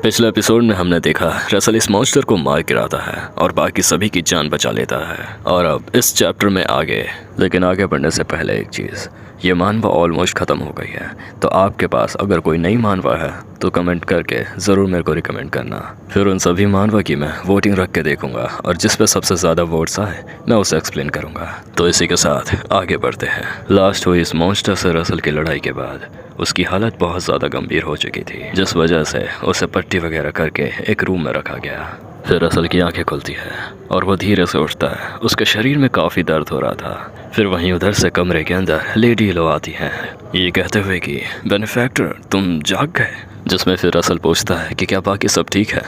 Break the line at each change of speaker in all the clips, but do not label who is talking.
पिछले एपिसोड में हमने देखा रसल इस मॉन्स्टर को मार गिराता है और बाकी सभी की जान बचा लेता है। और अब इस चैप्टर में लेकिन आगे बढ़ने से पहले एक चीज़, ये मानवा ऑलमोस्ट ख़त्म हो गई है। तो आपके पास अगर कोई नई मानवा है तो कमेंट करके ज़रूर मेरे को रिकमेंड करना। फिर उन सभी मानवा की मैं वोटिंग रख के देखूंगा और जिस पे सबसे ज़्यादा वोट्स आए मैं उसे एक्सप्लेन करूंगा। तो इसी के साथ आगे बढ़ते हैं। लास्ट हुई इस मॉन्स्टर से रसल की लड़ाई के बाद उसकी हालत बहुत ज़्यादा गंभीर हो चुकी थी, जिस वजह से उसे पट्टी वगैरह करके एक रूम में रखा गया। फिर रसल की आंखें खुलती है और वो धीरे से उठता है। उसके शरीर में काफ़ी दर्द हो रहा था। फिर वहीं उधर से कमरे के अंदर लेडी लो आती है, ये कहते हुए कि बेनिफैक्टर तुम जाग गए। जिसमें फिर रसल पूछता है कि क्या बाकी सब ठीक है।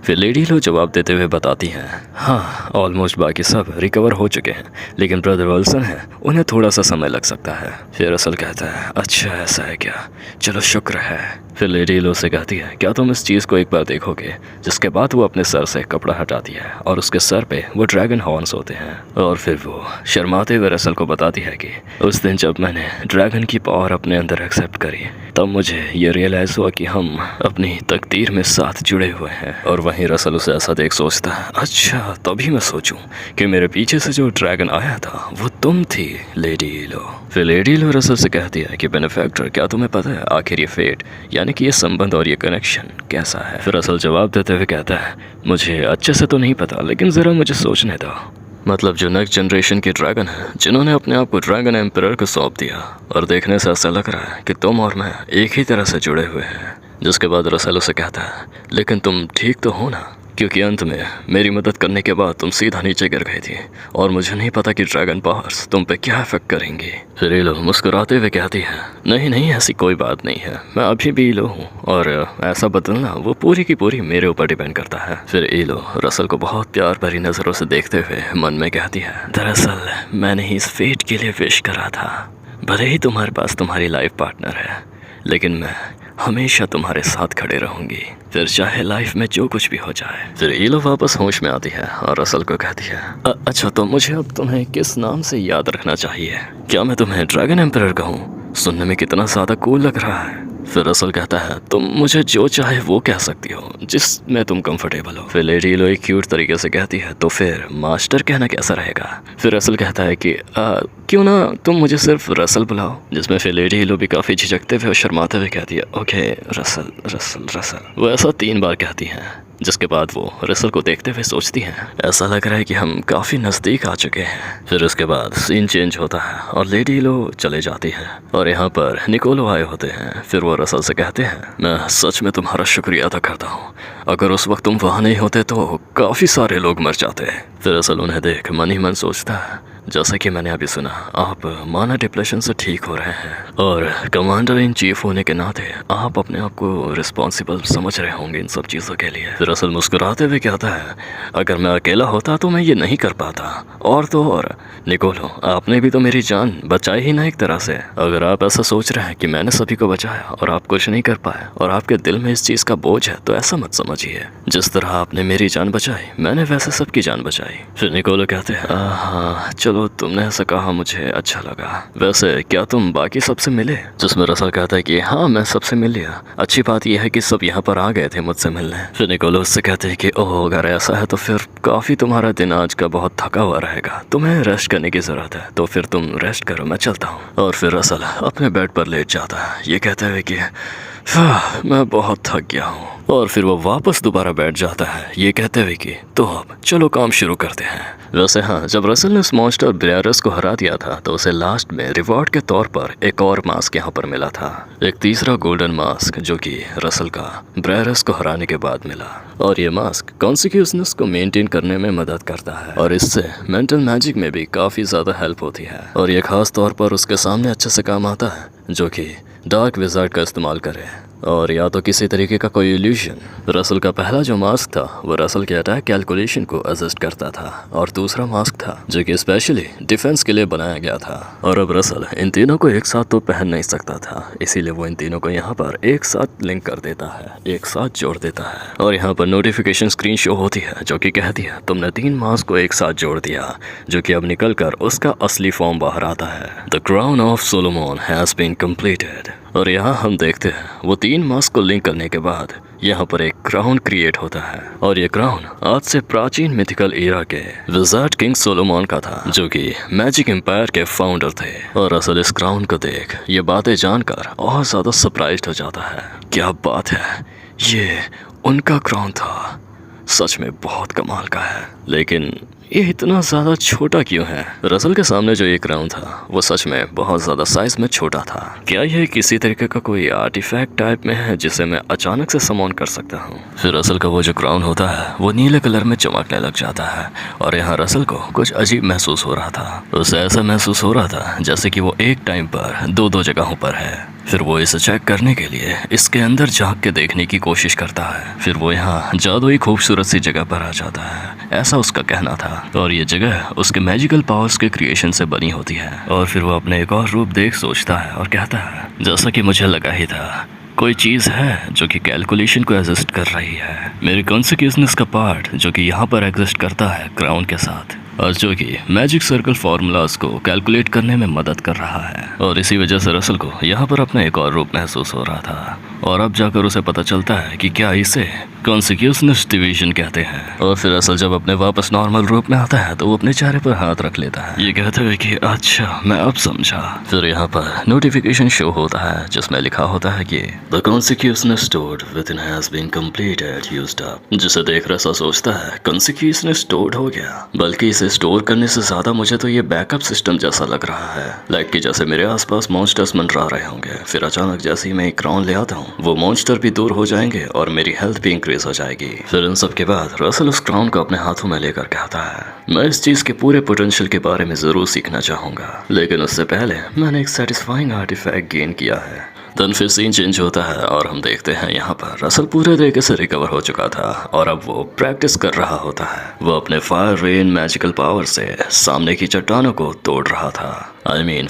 फिर लेडी लो जवाब देते हुए बताती हैं, हाँ ऑलमोस्ट बाकी सब रिकवर हो चुके हैं, लेकिन ब्रदर विल्सन है, उन्हें थोड़ा सा समय लग सकता है। फिर रसल कहता है, अच्छा ऐसा है क्या, चलो शुक्र है। फिर लेडी लो से कहती है, क्या तुम इस चीज़ को एक बार देखोगे। जिसके बाद वो अपने सर से कपड़ा हटाती है और उसके सर पे वो ड्रैगन हॉर्न्स होते हैं। और फिर वो शर्माते हुए रसल को बताती है कि उस दिन जब मैंने ड्रैगन की पावर अपने अंदर एक्सेप्ट करी, तब मुझे ये रियलाइज़ हुआ कि हम अपनी तकदीर में साथ जुड़े हुए हैं। और वहीं रसल उसे ऐसा देख सोचता है, अच्छा तभी मैं सोचूं कि मेरे पीछे से जो ड्रैगन आया था वो तुम थी लेडी लो। फिर लेडी लो रसल से कहती है कि बेनिफैक्टर क्या तुम्हें पता है आखिर ये फेट यानी कि ये संबंध और ये कनेक्शन कैसा है। फिर रसल जवाब देते हुए कहता है, मुझे अच्छे से तो नहीं पता, लेकिन ज़रा मुझे सोचने दो। मतलब जो नेक्स्ट जनरेशन के ड्रैगन है, जिन्होंने अपने आप को ड्रैगन एम्परर को सौंप दिया, और देखने से ऐसा लग रहा है कि तुम और मैं एक ही तरह से जुड़े हुए हैं। जिसके बाद रसल उसे कहता है, लेकिन तुम ठीक तो हो ना, क्योंकि अंत में मेरी मदद करने के बाद तुम सीधा नीचे गिर गई थी और मुझे नहीं पता कि ड्रैगन पावर्स तुम पे क्या इफेक्ट करेंगी। फिर ईलो मुस्कुराते हुए कहती है, नहीं नहीं ऐसी कोई बात नहीं है, मैं अभी भी ईलो हूँ और ऐसा बदलना वो पूरी की पूरी मेरे ऊपर डिपेंड करता है। फिर ईलो रसल को बहुत प्यार भरी नज़रों से देखते हुए मन में कहती है, दरअसल मैंने ही इस फेट के लिए विश करा था। भले ही तुम्हारे पास तुम्हारी लाइफ पार्टनर है, लेकिन मैं हमेशा तुम्हारे साथ खड़े रहूंगी, फिर चाहे लाइफ में जो कुछ भी हो जाए। फिर ईलो वापस होश में आती है और रसल को कहती है, अच्छा तो मुझे अब तुम्हें किस नाम से याद रखना चाहिए। क्या मैं तुम्हें ड्रैगन एम्परर कहूँ? सुनने में कितना ज़्यादा कूल लग रहा है। फिर रसल कहता है, तुम मुझे जो चाहे वो कह सकती हो, जिसमें तुम कंफर्टेबल हो। फिर लेडी ईलो एक क्यूट तरीके से कहती है, तो फिर मास्टर कहना कैसा रहेगा। फिर रसल कहता है कि क्यों ना तुम मुझे सिर्फ रसल बुलाओ। जिसमें फिर लेडी ईलो भी काफ़ी झिझकते हुए और शर्माते हुए कहती है, ओके रसल रसल रसल। वो ऐसा 3 बार कहती हैं। जिसके बाद वो रसल को देखते हुए सोचती हैं, ऐसा लग रहा है कि हम काफ़ी नज़दीक आ चुके हैं। फिर उसके बाद सीन चेंज होता है और लेडी लो चले जाती है और यहाँ पर निकोलो आए होते हैं। फिर वो रसल से कहते हैं, मैं सच में तुम्हारा शुक्रिया अदा करता हूँ, अगर उस वक्त तुम वहाँ नहीं होते तो काफ़ी सारे लोग मर जाते। फिर रसल उन्हें देख मन ही मन सोचता है, जैसा कि मैंने अभी सुना आप माना डिप्रेशन से ठीक हो रहे हैं और कमांडर इन चीफ होने के नाते आप अपने आप को रिस्पॉन्सिबल समझ रहे होंगे इन सब चीज़ों के लिए। फिर रसल मुस्कुराते हुए कहता है, अगर मैं अकेला होता तो मैं ये नहीं कर पाता। और तो और निकोलो, आपने भी तो मेरी जान बचाई ही ना एक तरह से। अगर आप ऐसा सोच रहे हैं कि मैंने सभी को बचाया और आप कुछ नहीं कर पाए और आपके दिल में इस चीज़ का बोझ है, तो ऐसा मत समझिए। जिस तरह आपने मेरी जान बचाई, मैंने वैसे सबकी जान बचाई। फिर निकोलो कहते हैं, हाँ चलो तुमने ऐसा कहा मुझे अच्छा लगा। वैसे क्या तुम बाकी सबसे मिले? जिसमें रसल कहता है कि हाँ मैं सबसे मिल लिया। अच्छी बात यह है कि सब यहाँ पर आ गए थे मुझसे मिलने। फिर निकोलो उससे कहते हैं कि ओह अगर ऐसा है तो फिर काफ़ी तुम्हारा दिन आज का बहुत थका हुआ रहेगा, तुम्हें रेस्ट करने की ज़रूरत है, तो फिर तुम रेस्ट करो, मैं चलता हूँ। और फिर रसल अपने बेड पर लेट जाता है, ये कहते हुए कि मैं बहुत थक गया हूँ। और फिर वो वापस दोबारा बैठ जाता है, ये कहते हुए कि तो अब चलो काम शुरू करते हैं। वैसे हाँ, जब रसल ने इस मॉन्स्टर ब्रेयरस को हरा दिया था तो उसे लास्ट में रिवॉर्ड के तौर पर एक और मास्क यहाँ पर मिला था, एक तीसरा गोल्डन मास्क जो कि रसल का ब्रेयरस को हराने के बाद मिला। और ये मास्क कॉन्सिक्यूसनेस को मेंटेन करने में मदद करता है और इससे मेंटल मैजिक में भी काफ़ी ज़्यादा हेल्प होती है। और ये खास तौर पर उसके सामने अच्छे से काम आता है जो कि डार्क विज़ार्ड का इस्तेमाल करे और या तो किसी तरीके का कोई इल्यूशन। रसल का पहला जो मास्क था वो रसल के अटैक कैलकुलेशन को एडजस्ट करता था और दूसरा मास्क था जो कि स्पेशली डिफेंस के लिए बनाया गया था। और अब रसल इन तीनों को एक साथ तो पहन नहीं सकता था, इसीलिए वो इन तीनों को यहाँ पर एक साथ लिंक कर देता है, एक साथ जोड़ देता है। और यहाँ पर नोटिफिकेशन स्क्रीन शो होती है जो कि कहती है तुमने 3 मास्क को एक साथ जोड़ दिया, जो कि अब निकल कर उसका असली फॉर्म बाहर आता है। The crown of Solomon has been completed. और यहाँ हम देखते हैं वो 3 मास्क को लिंक करने के बाद यहाँ पर एक क्राउन क्रिएट होता है और ये क्राउन आज से प्राचीन मिथिकल एरा के विजार्ड किंग सोलोमन का था, जो कि मैजिक एम्पायर के फाउंडर थे। और असल इस क्राउन को देख ये बातें जानकर और ज्यादा सरप्राइज्ड हो जाता है। क्या बात है, ये उनका क्राउन था, सच में बहुत कमाल का है। लेकिन ये इतना ज़्यादा छोटा क्यों है? रसल के सामने जो ये क्राउन था वो सच में बहुत ज़्यादा साइज में छोटा था। क्या यह किसी तरीके का कोई आर्टिफैक्ट टाइप में है जिसे मैं अचानक से समॉन कर सकता हूँ? फिर रसल का वो जो क्राउन होता है वो नीले कलर में चमकने लग जाता है और यहाँ रसल को कुछ अजीब महसूस हो रहा था। उसे ऐसा महसूस हो रहा था जैसे कि वो एक टाइम पर दो जगहों पर है। फिर वो इसे चेक करने के लिए इसके अंदर झांक के देखने की कोशिश करता है। फिर वो यहाँ जादुई खूबसूरत सी जगह पर आ जाता है, ऐसा उसका कहना था। और ये जगह उसके मैजिकल पावर्स के क्रिएशन से बनी होती है। और फिर वो अपने एक और रूप देख सोचता है और कहता है, जैसा कि मुझे लगा ही था, कोई चीज़ है जो कि कैलकुलेशन को एग्जिस्ट कर रही है। मेरे कॉन्सिक्वेंस का पार्ट जो कि यहाँ पर एग्जिस्ट करता है क्राउन के साथ, और जो कि मैजिक सर्कल फार्मूलाज को कैलकुलेट करने में मदद कर रहा है। और इसी वजह से रसल को यहाँ पर अपना एक और रूप महसूस हो रहा था। और अब जाकर उसे पता चलता है कि क्या इसे कॉन्सिक्वेंस डिवीजन कहते हैं। और फिर रसल जब अपने वापस नॉर्मल रूप में आता है तो वो अपने चेहरे पर हाथ रख लेता है, ये कहते हुए कि अच्छा मैं अब समझा। फिर यहाँ पर नोटिफिकेशन शो होता है जिसमें लिखा होता है कि the consequence stored within has been completed used up. जिसे देख रसल सोचता है कॉन्सिक्वेंस स्टोर्ड हो गया, बल्कि इसे स्टोर करने से ज्यादा मुझे तो ये बैकअप सिस्टम जैसा लग रहा है। लाइक कि जैसे मेरे आसपास मॉन्स्टर्स मंडरा रहे होंगे, फिर अचानक जैसे ही मैं एक क्राउन ले आता हूँ वो मॉन्स्टर भी दूर हो जाएंगे और मेरी हेल्थ भी इंक्रीज हो जाएगी। फिर इन सब के बाद रसल उस क्राउन को अपने हाथों में लेकर कहता है, मैं इस चीज के पूरे पोटेंशियल के बारे में जरूर सीखना चाहूंगा, लेकिन उससे पहले मैंने एक सेटिस्फाइंग आर्टिफैक्ट गेन किया है। देन फिर सीन चेंज होता है और हम देखते हैं यहाँ पर रसल पूरे तरीके से रिकवर हो चुका था और अब वो प्रैक्टिस कर रहा होता है। वो अपने फायर रेन मैजिकल पावर से सामने की चट्टानों को तोड़ रहा था।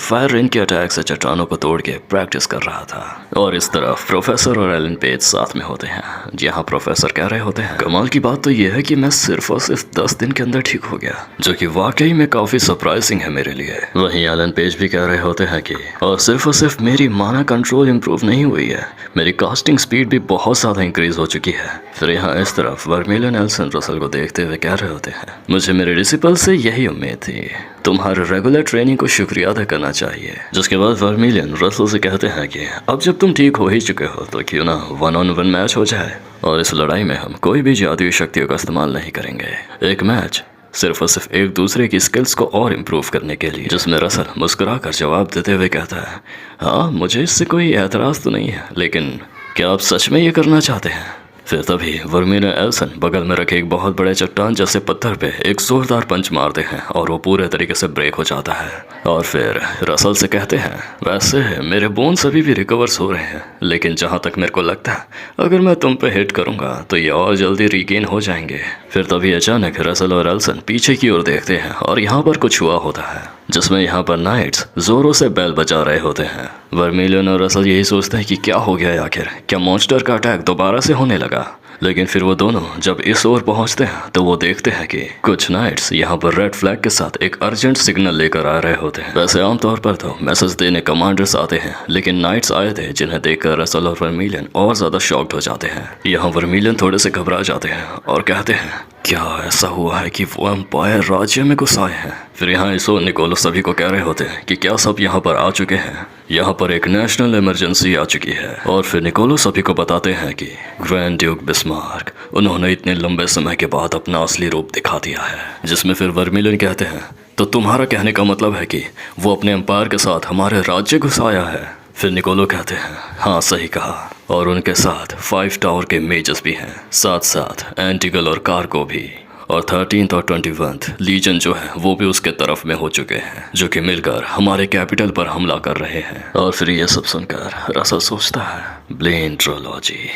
फायर रेन के अटैक से चट्टानों को तोड़ के प्रैक्टिस कर रहा था। और इस तरफ प्रोफेसर और एलन पेज साथ में होते हैं, जहाँ प्रोफेसर कह रहे होते हैं, कमाल की बात तो ये है कि मैं सिर्फ और सिर्फ 10 दिन के अंदर ठीक हो गया, जो कि वाकई में काफी सरप्राइजिंग है मेरे लिए। वहीं एलन पेज भी कह रहे होते हैं कि और सिर्फ मेरी माना कंट्रोल इम्प्रूव नहीं हुई है, मेरी कास्टिंग स्पीड भी बहुत ज्यादा इंक्रीज हो चुकी है। फिर यहाँ इस तरफ वर्मिलियन एल्सन रसल को देखते हुए कह रहे होते हैं, मुझे मेरे डिसिपल से यही उम्मीद थी, तुम्हारे रेगुलर ट्रेनिंग को शुक्रिया अदा करना चाहिए। जिसके बाद वर्मिलियन रसल से कहते हैं कि अब जब तुम ठीक हो ही चुके हो तो क्यों ना 1-on-1 मैच हो जाए, और इस लड़ाई में हम कोई भी जादुई शक्तियों का इस्तेमाल नहीं करेंगे। एक मैच सिर्फ और सिर्फ एक दूसरे की स्किल्स को और इम्प्रूव करने के लिए। जिसमें रसल मुस्कुरा कर जवाब देते हुए कहता है, हाँ मुझे इससे कोई एतराज़ तो नहीं है, लेकिन क्या आप सच में ये करना चाहते हैं? फिर तभी वर्मिलियन एल्सन बगल में रखे एक बहुत बड़े चट्टान जैसे पत्थर पे एक जोरदार पंच मारते हैं और वो पूरे तरीके से ब्रेक हो जाता है। और फिर रसल से कहते हैं, वैसे मेरे बोन्स अभी भी रिकवर्स हो रहे हैं, लेकिन जहाँ तक मेरे को लगता है अगर मैं तुम पे हिट करूँगा तो ये और जल्दी रिगेन हो जाएंगे। फिर तभी अचानक रसल और एल्सन पीछे की ओर देखते हैं और यहाँ पर कुछ हुआ होता है, जिसमें यहाँ पर नाइट्स जोरों से बेल बजा रहे होते हैं। वर्मिलियन और रसल यही सोचते हैं कि क्या हो गया आखिर, क्या मॉन्स्टर का अटैक दोबारा से होने लगा। लेकिन फिर वो दोनों जब इस ओर पहुंचते हैं तो वो देखते हैं कि कुछ नाइट्स यहाँ पर रेड फ्लैग के साथ एक अर्जेंट सिग्नल लेकर आ रहे होते हैं। वैसे आमतौर पर तो मैसेज देने कमांडर्स आते हैं, लेकिन नाइट्स आए थे जिन्हें देखकर रसल और वर्मिलियन और ज्यादा शॉक्ड हो जाते हैं। यहाँ वर्मिलियन थोड़े से घबरा जाते हैं और कहते हैं, क्या ऐसा हुआ है कि वो एम्पायर राज्य में घुस आए हैं? फिर यहाँ इसो निकोलो सभी को कह रहे होते हैं कि क्या सब यहाँ पर आ चुके हैं, यहाँ पर एक नेशनल इमरजेंसी आ चुकी है। और फिर निकोलो सभी को बताते हैं कि ग्रैंड ड्यूक बिस्मार्क, उन्होंने इतने लंबे समय के बाद अपना असली रूप दिखा दिया है। जिसमें फिर वर्मिलियन कहते हैं, तो तुम्हारा कहने का मतलब है कि वो अपने एम्पायर के साथ हमारे राज्य घुस आया है? फिर निकोलो कहते हैं, हाँ सही कहा, और उनके साथ 5 टावर के मेजर्स भी हैं, साथ साथ एंटिगल और कार्गो भी, और 13th और 21th लीजन जो है वो भी उसके तरफ में हो चुके हैं, जो कि मिलकर हमारे कैपिटल पर हमला कर रहे हैं। और फिर ये सब सुनकर रसल सोचता है, Blaine trilogy,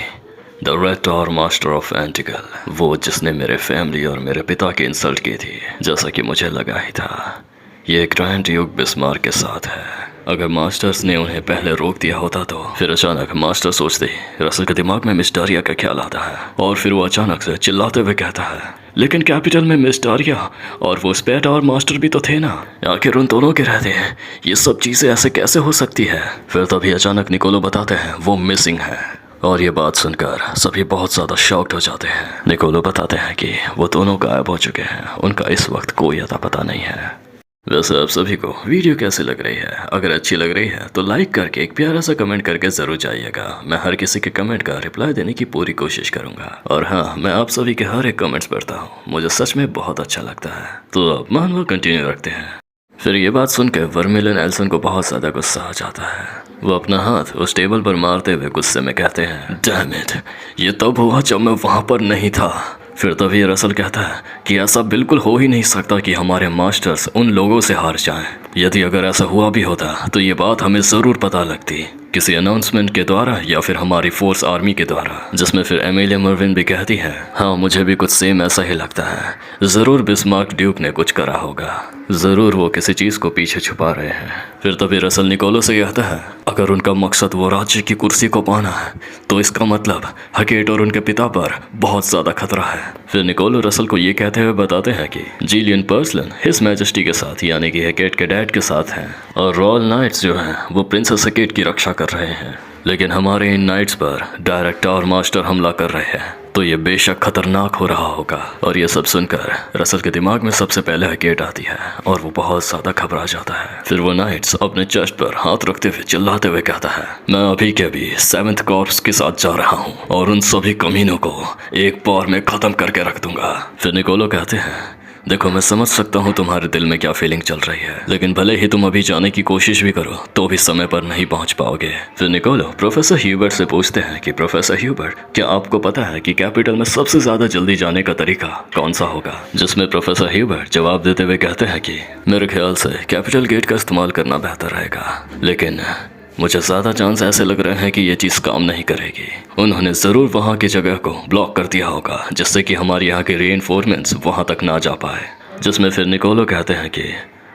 the red tower master of एंटिगल, वो जिसने मेरे फैमिली और मेरे पिता की इंसल्ट की थी, जैसा कि मुझे लगा ही था, ये ग्रैंड ड्यूक बिस्मार्क के साथ है। अगर मास्टर्स ने उन्हें पहले रोक दिया होता तो। फिर अचानक मास्टर सोचते ही रसल के दिमाग में मिस डारिया का ख्याल आता है और फिर वो अचानक से चिल्लाते हुए कहता है, लेकिन कैपिटल में मिस डारिया और वो स्पेयर टावर मास्टर भी तो थे ना, आखिर उन दोनों के रहते हैं ये सब चीज़ें ऐसे कैसे हो सकती है? फिर तभी अचानक निकोलो बताते हैं वो मिसिंग है और ये बात सुनकर सभी बहुत ज़्यादा शॉक्ड हो जाते हैं। निकोलो बताते हैं कि वो दोनों गायब हो चुके हैं, उनका इस वक्त कोई अता पता नहीं है। वैसे आप सभी को वीडियो कैसी लग रही है? अगर अच्छी लग रही है तो लाइक करके एक प्यारा सा कमेंट करके ज़रूर जाइएगा। मैं हर किसी के कमेंट का रिप्लाई देने की पूरी कोशिश करूँगा। और हाँ, मैं आप सभी के हर एक कमेंट्स पढ़ता हूँ, मुझे सच में बहुत अच्छा लगता है। तो अब मानवा कंटिन्यू रखते हैं। फिर ये बात सुनकर वर्मिलन एल्सन को बहुत ज़्यादा गुस्सा आ जाता है। वो अपना हाथ उस टेबल पर मारते हुए गुस्से में कहते हैं, डैम इट, ये तब हुआ जब मैं वहाँ पर नहीं था। फिर तभी रसल कहता है कि ऐसा बिल्कुल हो ही नहीं सकता कि हमारे मास्टर्स उन लोगों से हार जाएं। यदि अगर ऐसा हुआ भी होता तो ये बात हमें ज़रूर पता लगती, किसी अनाउंसमेंट के द्वारा या फिर हमारी फोर्स आर्मी के द्वारा। जिसमें फिर एमिलिया मर्विन भी कहती है, हाँ मुझे भी कुछ सेम ऐसा ही लगता है, ज़रूर बिस्मार्क ड्यूक ने कुछ करा होगा, ज़रूर वो किसी चीज़ को पीछे छुपा रहे हैं। फिर तभी रसल निकोलो से कहता है, अगर उनका मकसद वो राज्य की कुर्सी को पाना है तो इसका मतलब हकेट और उनके पिता पर बहुत ज़्यादा खतरा है। फिर निकोलो रसल को ये कहते हुए बताते हैं कि जिलियन पर्सलन हिज मैजेस्टी के साथ यानी कि हकेट के डैड के साथ हैं, और रॉयल नाइट्स जो हैं वो प्रिंसेस हकेट की रक्षा कर रहे हैं। लेकिन हमारे इन नाइट्स पर डायरेक्टर और मास्टर हमला कर रहे हैं, तो ये बेशक खतरनाक हो रहा होगा। और ये सब सुनकर रसल के दिमाग में सबसे पहले हकेट आती है और वो बहुत ज़्यादा घबरा जाता है। फिर वो नाइट्स अपने चेस्ट पर हाथ रखते हुए चिल्लाते हुए कहता है, मैं अभी के अभी 7th कॉर्प्स के साथ जा रहा हूँ और उन सभी कमीनों को एक बार में ख़त्म करके रख दूंगा। फिर निकोलो कहते हैं, देखो मैं समझ सकता हूँ तुम्हारे दिल में क्या फीलिंग चल रही है, लेकिन भले ही तुम अभी जाने की कोशिश भी करो तो भी समय पर नहीं पहुँच पाओगे। फिर निकोलो प्रोफेसर ह्यूबर्ट से पूछते हैं कि प्रोफेसर ह्यूबर्ट, क्या आपको पता है कि कैपिटल में सबसे ज़्यादा जल्दी जाने का तरीका कौन सा होगा? जिसमें प्रोफेसर ह्यूबर्ट जवाब देते हुए कहते हैं कि मेरे ख्याल से कैपिटल गेट का इस्तेमाल करना बेहतर रहेगा, लेकिन मुझे ज़्यादा चांस ऐसे लग रहे हैं कि ये चीज़ काम नहीं करेगी। उन्होंने ज़रूर वहाँ की जगह को ब्लॉक कर दिया होगा जिससे कि हमारे यहाँ के रीइंफोर्समेंट्स वहाँ तक ना जा पाए। जिसमें फिर निकोलो कहते हैं कि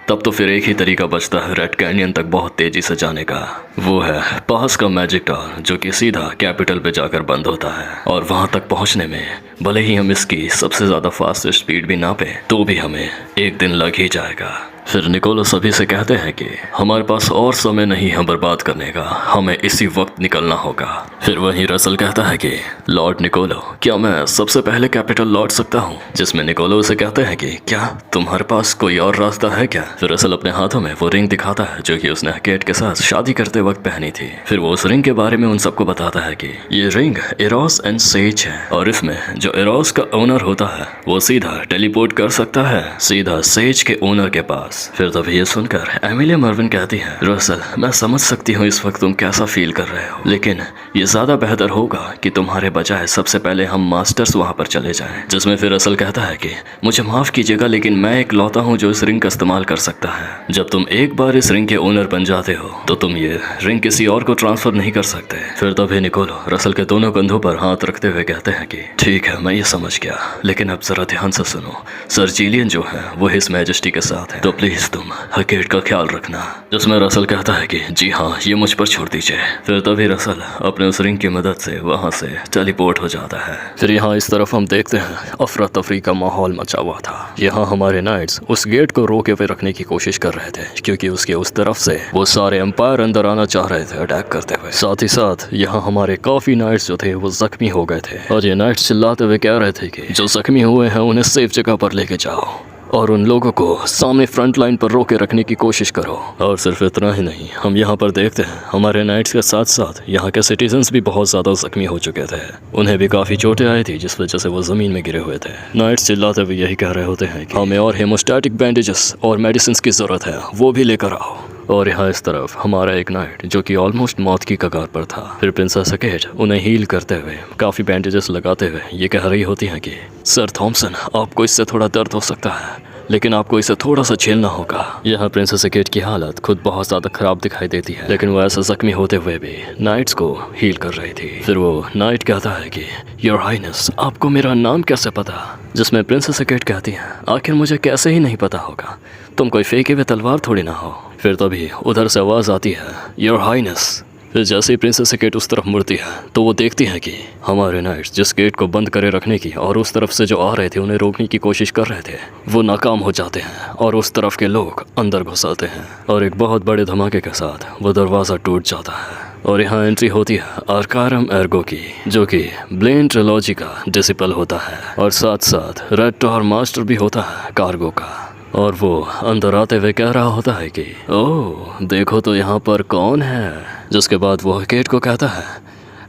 तब तो फिर एक ही तरीका बचता है रेड कैनियन तक बहुत तेज़ी से जाने का, वो है पास का मैजिक टॉवर जो कि सीधा कैपिटल पे जाकर बंद होता है। और वहाँ तक पहुँचने में भले ही हम इसकी सबसे ज़्यादा फास्टेस्ट स्पीड भी नापें तो भी हमें एक दिन लग ही जाएगा। फिर निकोलो सभी से कहते हैं कि हमारे पास और समय नहीं है बर्बाद करने का, हमें इसी वक्त निकलना होगा। फिर वहीं रसल कहता है कि लॉर्ड निकोलो, क्या मैं सबसे पहले कैपिटल लौट सकता हूँ? जिसमें निकोलो उसे कहते हैं कि क्या तुम्हारे पास कोई और रास्ता है क्या? फिर रसल अपने हाथों में वो रिंग दिखाता है जो कि उसने हकेट के साथ शादी करते वक्त पहनी थी। फिर वो उस रिंग के बारे में उन सबको बताता है कि ये रिंग एरोस एंड सेज है और इसमें जो एरोस का ओनर होता है वो सीधा टेलीपोर्ट कर सकता है सीधा सेज के ओनर के पास। फिर तभी ये सुनकर एमिलिया मर्विन कहती है, रसल मैं समझ सकती हूँ इस वक्त तुम कैसा फील कर रहे हो, लेकिन ये ज़्यादा बेहतर होगा कि तुम्हारे बजाय सबसे पहले हम मास्टर्स वहाँ पर चले जाएं। जिसमें फिर रसल कहता है कि मुझे माफ़ कीजिएगा लेकिन मैं एक लौता हूँ जो इस रिंग का इस्तेमाल कर सकता है। जब तुम एक बार इस रिंग के ओनर बन जाते हो तो तुम ये रिंग किसी और को ट्रांसफ़र नहीं कर सकते। फिर तभी निकोलो रसल के दोनों कंधों पर हाथ रखते हुए कहते हैं कि ठीक है मैं ये समझ गया, लेकिन अब ज़रा ध्यान से सुनो, सर जिलियन जो है वो हिज मैजेस्टी के साथ है, तो प्लीज़ तुम हकेट का ख्याल रखना। जिसमें रसल कहता है कि जी हाँ ये मुझ पर छोड़ दीजिए। फिर तभी रसल अपने उस रिंग की मदद से वहाँ से टेलीपोर्ट हो जाता है। फिर यहाँ इस तरफ हम देखते हैं अफरा तफरी का माहौल मचा हुआ था। यहाँ हमारे नाइट्स उस गेट को रोके हुए रखने की कोशिश कर रहे थे क्योंकि उसके उस तरफ से वो सारे एम्पायर अंदर आना चाह रहे थे अटैक करते हुए। साथ ही साथ यहाँ हमारे काफ़ी नाइट्स जो थे वो जख्मी हो गए थे और ये नाइट्स चिल्लाते हुए कह रहे थे कि जो जख्मी हुए हैं उन्हें सेफ जगह पर लेके जाओ और उन लोगों को सामने फ्रंट लाइन पर रोके रखने की कोशिश करो। और सिर्फ इतना ही नहीं, हम यहाँ पर देखते हैं हमारे नाइट्स के साथ साथ यहाँ के सिटीजन्स भी बहुत ज़्यादा जख्मी हो चुके थे, उन्हें भी काफ़ी चोटें आई थी जिस वजह से वो ज़मीन में गिरे हुए थे। नाइट्स चिल्लाते हुए यही कह रहे होते हैं कि हमें और हेमोस्टैटिक बैंडेजेस और मेडिसिन की ज़रूरत है, वो भी लेकर आओ। और यहाँ इस तरफ हमारा एक नाइट जो कि ऑलमोस्ट मौत की कगार पर था। फिर प्रिंसेस हकेट उन्हें हील करते हुए काफ़ी बैंडेजेस लगाते हुए ये कह रही होती हैं कि सर थॉमसन आपको इससे थोड़ा दर्द हो सकता है, लेकिन आपको इसे थोड़ा सा झेलना होगा। यहाँ प्रिंसेस हकेट की हालत खुद बहुत ज़्यादा ख़राब दिखाई देती है, लेकिन वो ऐसा जख्मी होते हुए भी नाइट्स को हील कर रही थी। फिर वो नाइट कहता है कि योर हाइनेस आपको मेरा नाम कैसे पता? जिसमें प्रिंसेस हकेट कहती है आखिर मुझे कैसे ही नहीं पता होगा, तुम कोई फेंके हुए तलवार थोड़ी ना हो। फिर तभी उधर से आवाज़ आती है योर हाइनेस। फिर जैसे ही प्रिंसेस गेट उस तरफ मुड़ती है तो वो देखती हैं कि हमारे नाइट्स जिस गेट को बंद करे रखने की और उस तरफ से जो आ रहे थे उन्हें रोकने की कोशिश कर रहे थे वो नाकाम हो जाते हैं और उस तरफ के लोग अंदर घुस आते हैं और एक बहुत बड़े धमाके के साथ वो दरवाज़ा टूट जाता है और यहाँ एंट्री होती है आर्कारम एर्गो की, जो कि ब्लेन ट्रिलॉजी का डिसिपल होता है और साथ साथ रेड टॉर मास्टर भी होता है कार्गो का। और वो अंदर आते हुए कह रहा होता है कि ओह देखो तो यहाँ पर कौन है। जिसके बाद वो हकेट को कहता है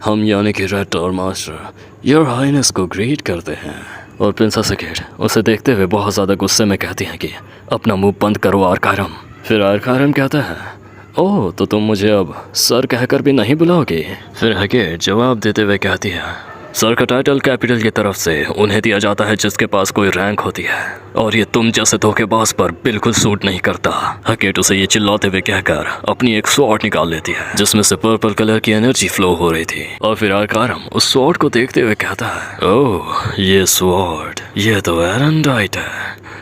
हम यानी कि red tor master your highness को ग्रीट करते हैं। और प्रिंसेस हकेट उसे देखते हुए बहुत ज़्यादा गुस्से में कहती हैं कि अपना मुंह बंद करो आर्कारम। फिर आर्कारम कहता है ओह तो तुम मुझे अब सर कहकर भी नहीं बुलाओगे। फिर हकेट जवाब देते हुए कहती है सर का टाइटल कैपिटल की तरफ से उन्हें दिया जाता है जिसके पास कोई रैंक होती है और ये तुम जैसे धोखेबाज पर बिल्कुल सूट नहीं करता। हकेट उसे ये चिल्लाते हुए कहकर अपनी एक स्वॉर्ड निकाल लेती है जिसमें से पर्पल कलर की एनर्जी फ्लो हो रही थी और फिर आर्कारम उस स्वॉर्ड को देखते हुए कहता है ओह ये स्वॉर्ड ये तो एरनडाइट है,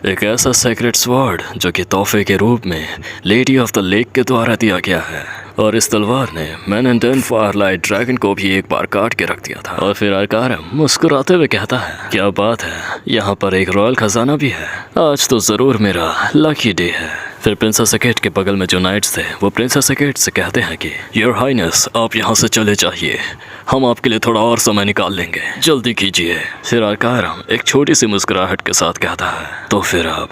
एक ऐसा सेक्रेट स्वॉर्ड जो कि तोहफे के रूप में लेडी ऑफ द लेक के द्वारा दिया गया है। और इस तलवार ने मैनन फायरलाइट ड्रैगन को भी एक बार काट के रख दिया था। और फिर आर्कारम मुस्कुराते हुए कहता है क्या बात है, यहाँ पर एक रॉयल खजाना भी है, आज तो ज़रूर मेरा लकी डे है। फिर प्रिंसेस हकेट के बगल में जो नाइट्स थे वो प्रिंसेस हकेट से कहते हैं कि योर हाइनेस आप यहाँ से चले जाइए, हम आपके लिए थोड़ा और समय निकाल लेंगे, जल्दी कीजिए। फिर आर्कारम एक छोटी सी मुस्कुराहट के साथ कहता है तो फिर आप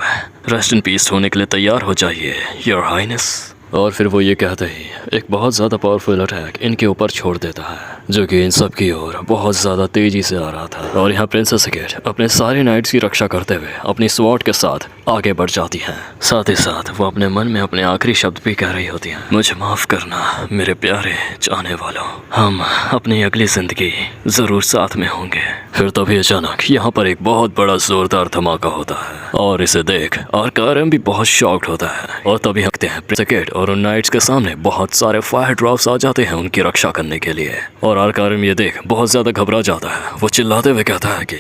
रेस्ट इन पीस होने के लिए तैयार हो जाइए योर हाइनेस। और फिर वो ये कहते ही एक बहुत ज़्यादा पावरफुल अटैक इनके ऊपर छोड़ देता है जो कि इन सब की ओर बहुत ज़्यादा तेज़ी से आ रहा था। और यहाँ प्रिंसेस हकेट अपने सारे नाइट्स की रक्षा करते हुए अपनी स्वॉर्ड के साथ आगे बढ़ जाती हैं। साथ ही साथ वो अपने मन में अपने आखिरी शब्द भी कह रही होती हैं मुझे माफ़ करना मेरे प्यारे चाहने वालों, हम अपनी अगली ज़िंदगी ज़रूर साथ में होंगे। फिर तभी अचानक यहाँ पर एक बहुत बड़ा ज़ोरदार धमाका होता है और इसे देख आर्कारम भी बहुत शॉक्ड होता है। और तभी हकते हैं प्रिंसेस हकेट और उन नाइट्स के सामने बहुत सारे फायर ड्रॉप्स आ जाते हैं उनकी रक्षा करने के लिए। और आर्कारम ये देख बहुत ज़्यादा घबरा जाता है, वो चिल्लाते हुए कहता है कि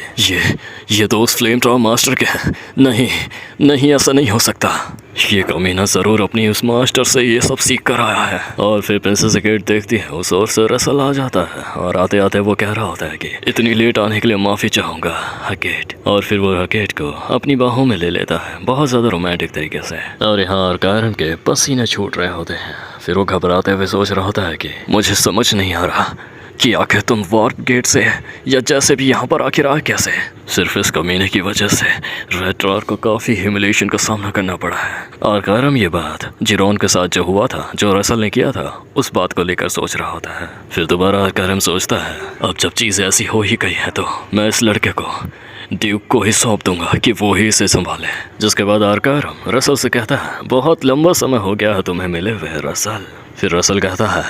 ये दोस्त फ्लेम ड्रॉप मास्टर के हैं, नहीं ऐसा नहीं हो सकता, ये कमीना ज़रूर अपनी उस मास्टर से ये सब सीख कर आया है। और फिर प्रिंसेस हकेट देखती है उस ओर से रसल आ जाता है और आते आते वो कह रहा होता है कि इतनी लेट आने के लिए माफ़ी चाहूँगा हकेट। और फिर वो हकेट को अपनी बाहों में ले लेता है बहुत ज़्यादा रोमांटिक तरीके से। और यहाँ आर्कारम के पसीने छूट रहे होते हैं। फिर वो घबराते हुए सोच रहा होता है कि मुझे समझ नहीं आ रहा कि आखिर तुम वार्प गेट से या जैसे भी यहाँ पर आखिर आए कैसे। सिर्फ इस कमीने की वजह से रेड टॉर को काफ़ी ह्यूमिलेशन का सामना करना पड़ा है। आर्कारम ये बात जिरोन के साथ जो हुआ था, जो रसल ने किया था, उस बात को लेकर सोच रहा होता है। फिर दोबारा आर्कारम सोचता है अब जब चीज़ें ऐसी हो ही गई हैं तो मैं इस लड़के को ड्यूक को ही सौंप दूंगा कि वो ही इसे संभाले। जिसके बाद आर्कारम रसल से कहता है बहुत लंबा समय हो गया है तुम्हें मिले हुए रसल। फिर रसल कहता है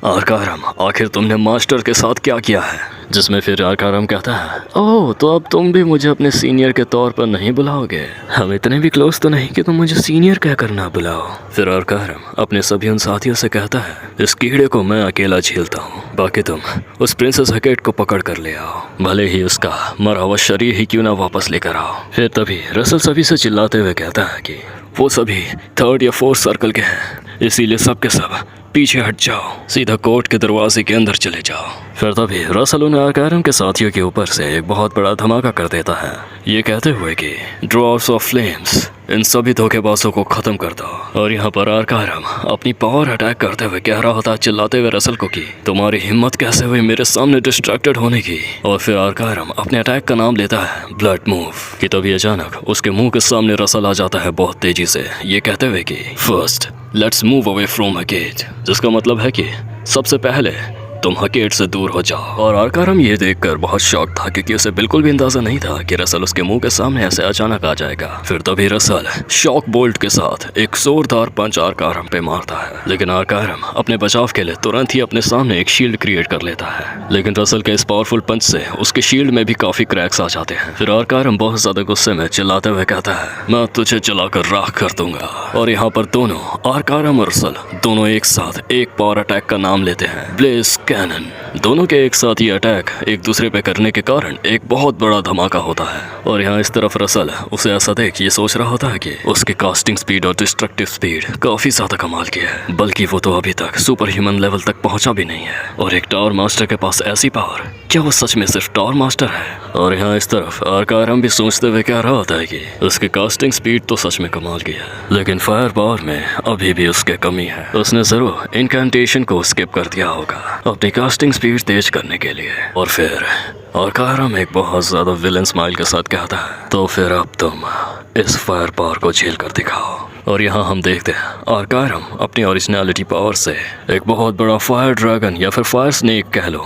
आर्कारम आखिर तुमने मास्टर के साथ क्या किया है। जिसमें फिर आर्कारम कहता है ओह तो अब तुम भी मुझे अपने सीनियर के तौर पर नहीं बुलाओगे, हम इतने भी क्लोज तो नहीं कि तुम मुझे सीनियर कहकर ना बुलाओ। फिर आर्कारम अपने सभी उन साथियों से कहता है इस कीड़े को मैं अकेला झेलता हूँ, बाकी तुम उस प्रिंसेस हकेट को पकड़ कर ले आओ, भले ही उसका मरा हुआ शरीर ही क्यों ना वापस लेकर आओ। फिर तभी रसल सभी से चिल्लाते हुए कहता है कि वो सभी 3rd या 4th सर्कल के हैं, इसीलिए सब के सब पीछे हट जाओ, सीधा कोर्ट के दरवाजे के अंदर चले जाओ। फिर तभी रसल उन आर्कारम के साथियों के ऊपर से एक बहुत बड़ा धमाका कर देता है, ये कहते हुए कि ड्रॉप्स ऑफ फ्लेम्स इन सभी धोखेबाजों को खत्म कर दो। और यहाँ पर आर्कारम अपनी पावर अटैक करते हुए कह रहा होता चिल्लाते हुए रसल को कि तुम्हारी हिम्मत कैसे हुई मेरे सामने डिस्ट्रैक्टेड होने की। और फिर आर्कारम अपने अटैक का नाम लेता है ब्लड मूव कि तभी अचानक उसके मुंह के सामने रसल आ जाता है बहुत तेजी से, ये कहते हुए कि first let's move away from हकेट, जिसका मतलब है कि सबसे पहले तुम हकेट से दूर हो जाओ। और आर्कारम ये देखकर बहुत शॉक था क्योंकि उसे बिल्कुल भी अंदाजा नहीं था कि रसल उसके मुंह के सामने ऐसे अचानक आ जाएगा। फिर तभी रसल शॉक बोल्ट के साथ एक जोरदार पंच आर्कारम पे मारता है, लेकिन आर्कारम अपने बचाव के लिए तुरंत ही अपने सामने एक शील्ड क्रिएट कर लेता है, लेकिन रसल के इस पावरफुल पंच से उसके शील्ड में भी काफी क्रैक्स आ जाते हैं। फिर आर्कारम बहुत ज्यादा गुस्से में चिल्लाते हुए कहता है मैं तुझे जलाकर राख कर दूंगा। और यहाँ पर दोनों आर्कारम और रसल दोनों एक साथ एक पावर अटैक का नाम लेते हैं ब्लेज कैनन। दोनों के एक साथ ये अटैक एक दूसरे पे करने के कारण एक बहुत बड़ा धमाका होता है और यहाँ इस तरफ रसल उसे ऐसा देख ये सोच रहा होता है कि उसके कास्टिंग स्पीड और डिस्ट्रक्टिव स्पीड काफी ज्यादा कमाल की है, बल्कि वो तो अभी तक सुपर ह्यूमन लेवल तक पहुंचा भी नहीं है। और एक टावर मास्टर के पास ऐसी पावर, क्या वो सच में सिर्फ टावर मास्टर है? और यहाँ इस तरफ आर्कायरम भी सोचते हुए कह रहा होता है कि उसकी कास्टिंग स्पीड तो सच में कमाल की है, लेकिन फायर पावर में अभी भी उसके कमी है। उसने जरूर इनकैंटेशन को स्किप कर दिया होगा अपनी कास्टिंग स्पीड तेज करने के लिए। और फिर आर्कायरम एक बहुत ज्यादा विलन स्माइल के साथ कहता है, तो फिर अब तुम इस फायर पावर को झेल कर दिखाओ। और यहाँ हम देखते हैं आर्कायरम अपनी ओरिजिनलिटी पावर से एक बहुत बड़ा फायर ड्रैगन या फिर फायर स्नेक कह लो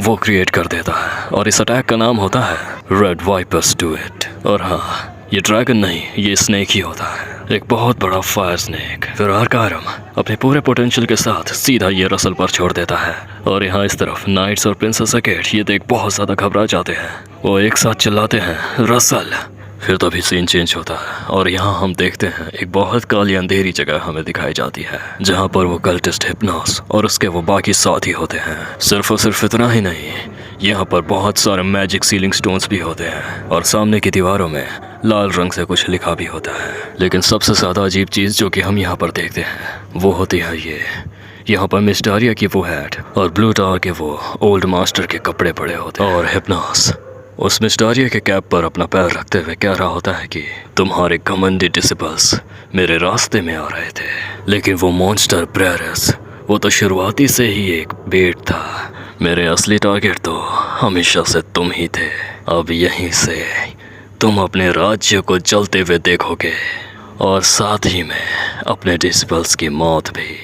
वो क्रिएट कर देता है और इस अटैक का नाम होता है रेड वाइपर्स डू इट। और हाँ, ये ड्रैगन नहीं, ये स्नेक ही होता है, एक बहुत बड़ा फायर स्नेक। फिर आर्कायरम अपने पूरे पोटेंशियल के साथ सीधा ये रसल पर छोड़ देता है और यहाँ इस तरफ नाइट्स और प्रिंसेस अकेट ये देख बहुत ज्यादा घबरा जाते हैं। वो एक साथ चिल्लाते हैं रसल। फिर तभी सीन चेंज होता है और यहाँ हम देखते हैं एक बहुत काली अंधेरी जगह हमें दिखाई जाती है जहाँ पर वो कल्टिस्ट हिप्नोस और उसके वो बाकी साथी होते हैं। सिर्फ और सिर्फ इतना ही नहीं, यहाँ पर बहुत सारे मैजिक सीलिंग स्टोन्स भी होते हैं और सामने की दीवारों में लाल रंग से कुछ लिखा भी होता है। लेकिन सबसे ज़्यादा अजीब चीज़ जो कि हम यहाँ पर देखते हैं वो होती है ये, यहाँ पर मिस डारिया की वो हैट और ब्लू टावर के वो ओल्ड मास्टर के कपड़े पड़े होते हैं। और हिप्नोस उस मिस डारिया के कैप पर अपना पैर रखते हुए कह रहा होता है कि तुम्हारे घमंडी डिसिपल्स मेरे रास्ते में आ रहे थे, लेकिन वो मॉन्स्टर ब्रेरस वो तो शुरुआती से ही एक बेट था। मेरे असली टारगेट तो हमेशा से तुम ही थे। अब यहीं से तुम अपने राज्य को जलते हुए देखोगे और साथ ही में अपने डिसिपल्स की मौत भी।